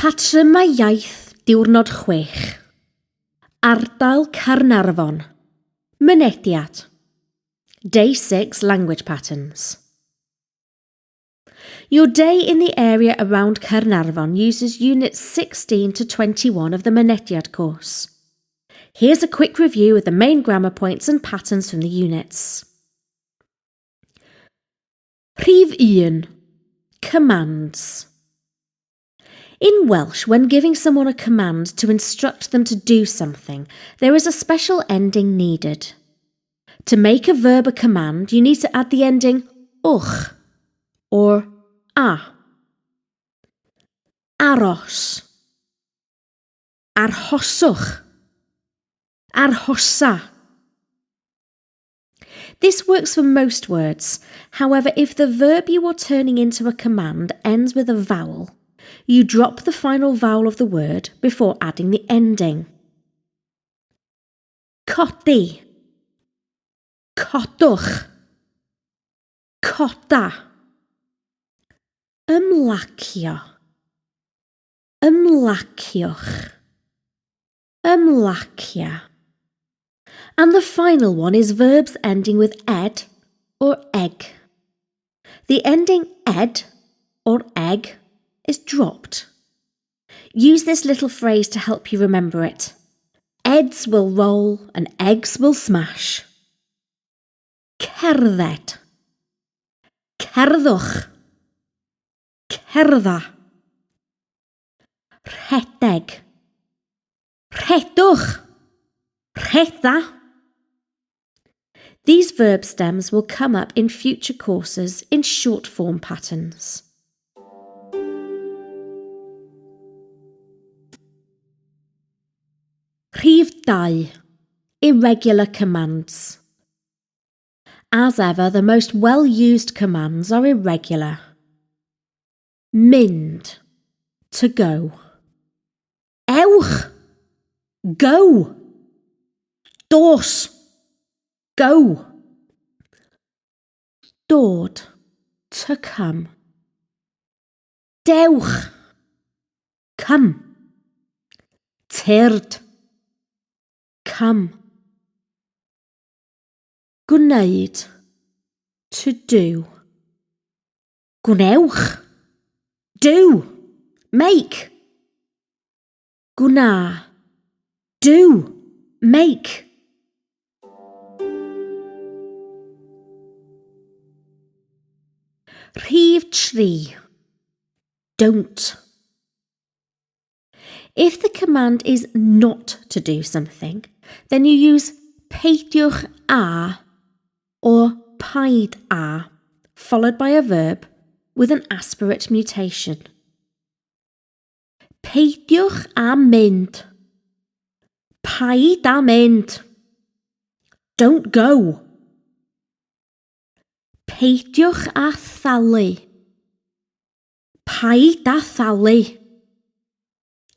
Patrymau Iaith diwrnod 6. Ardal Caernarfon. Mynediad. Day 6 Language Patterns. Your day in the area around Caernarfon uses units 16 to 21 of the Mynediad course. Here's a quick review of the main grammar points and patterns from the units. Rhif 1. Commands. In Welsh, when giving someone a command to instruct them to do something, there is a special ending needed. To make a verb a command, you need to add the ending uch or a. Aros, arhoswch, arhosa. This works for most words. However, if the verb you are turning into a command ends with a vowel, you drop the final vowel of the word before adding the ending. Codi, codwch, coda. Ymlacio, ymlaciwch, ymlacia. And the final one is verbs ending with ed or egg. The ending ed or egg is dropped. Use this little phrase to help you remember it. Eds will roll and eggs will smash. Cerdded, cerddwch, cerdda. Rhedeg, rhedwch, rhedda. These verb stems will come up in future courses in short form patterns. Rhif 2. Irregular commands. As ever, the most well-used commands are irregular. Mynd, to go. Ewch, go. Dos, go. Dod, to come. Dewch, come. Tyrd, come. Gwneud, to do. Gwnewch, do, make. Gwna, do, make. Rhif 3. Don't. If the command is not to do something, then you use peidiwch a or paid a, followed by a verb with an aspirate mutation. Peidiwch a mynd. Paid a mynd. Don't go. Peidiwch a thalu. Paid a thalu.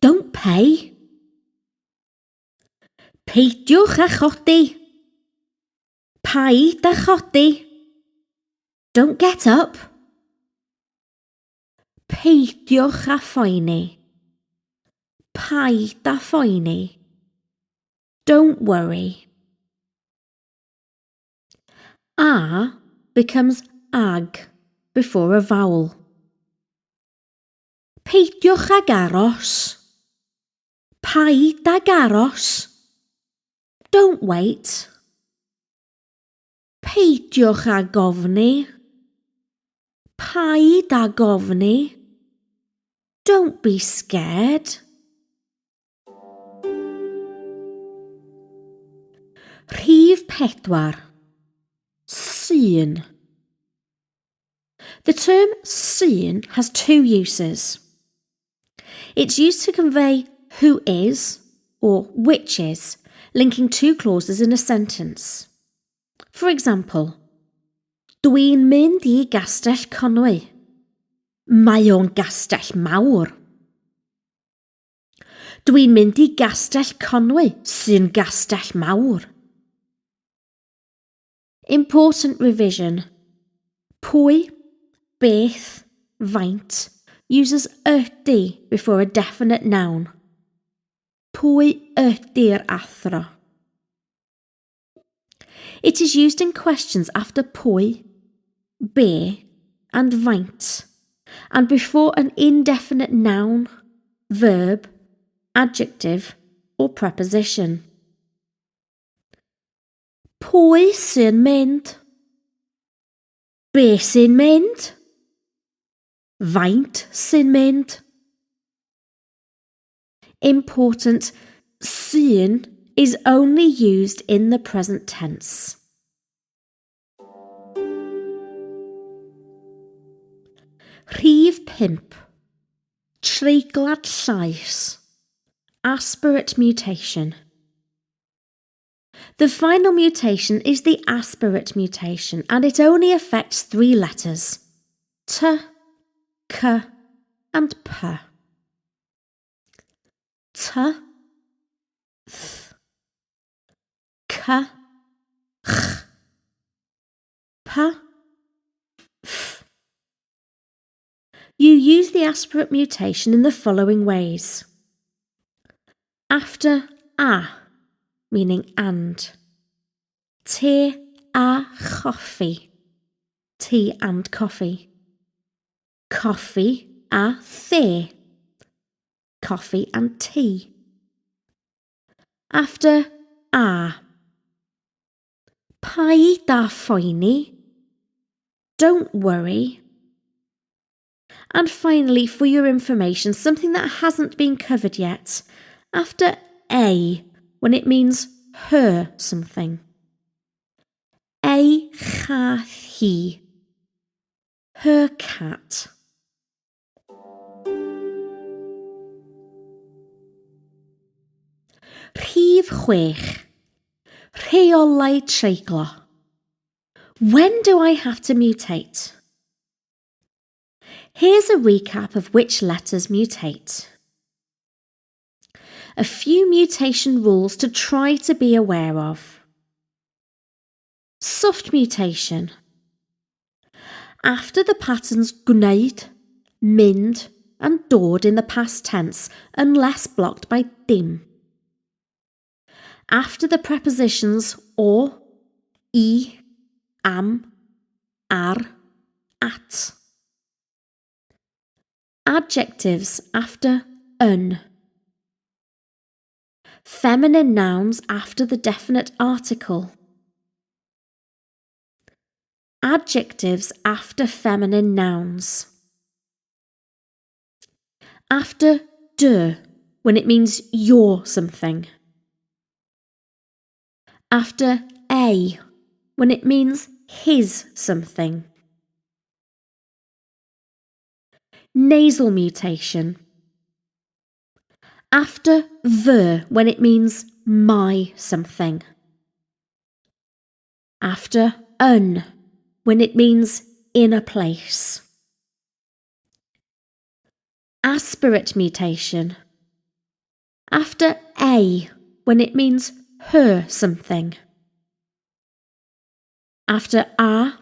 Don't pay. Peidiwch a chodi. Paid a chodi. Don't get up. Peidiwch a phoeni. Paid a phoeni. Don't worry. A becomes ag before a vowel. Peidiwch ag aros. Paid ag aros. Don't wait. Peidiwch ag ofni. Paid ag ofni. Don't be scared. Rhif 4. Syn. The term syn has two uses. It's used to convey who is or which is, linking two clauses in a sentence. For example, dwi'n mynd I gastell Conwy. Mae o'n gastell mawr. Dwi'n mynd I gastell Conwy sy'n gastell mawr. Important revision. Pwy, beth, faint uses ydy before a definite noun. Pwy ydy'r athro? It is used in questions after pwy, be, and faint, and before an indefinite noun, verb, adjective, or preposition. Pwy sy'n mynd? Be sy'n mynd? Faint sy'n mynd? Important, sy'n is only used in the present tense. Rhif 5. Treiglad llais. Aspirate mutation. The final mutation is the aspirate mutation, and it only affects 3 letters: t, k, and p. T, th, k, ch, p, f. You use the aspirate mutation in the following ways. After a, meaning and. Te a choffi, tea and coffee. Coffee a the, coffee and tea. After a. Pai da phoeni, don't worry. And finally, for your information, something that hasn't been covered yet. After a, when it means her something. Ei chath hi, her cat. Rhif 6. Rheolau treiglo. When do I have to mutate? Here's a recap of which letters mutate. A few mutation rules to try to be aware of. Soft mutation. After the patterns gwneud, mynd, and dod in the past tense, unless blocked by dim. After the prepositions o, I, am, ar, at. Adjectives after un. Feminine nouns after the definite article. Adjectives after feminine nouns. After de, when it means you're something. After a, when it means his something. Nasal mutation. After the, when it means my something. After un, when it means in a place. Aspirate mutation. After a, when it means her something. After a,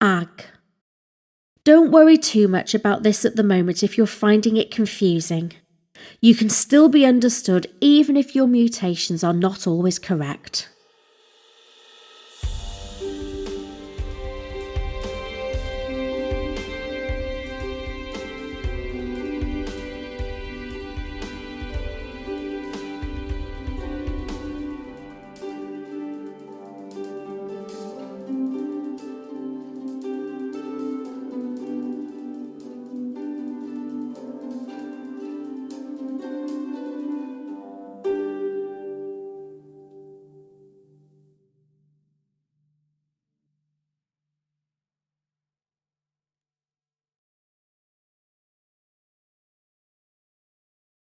ag. Don't worry too much about this at the moment if you're finding it confusing. You can still be understood even if your mutations are not always correct.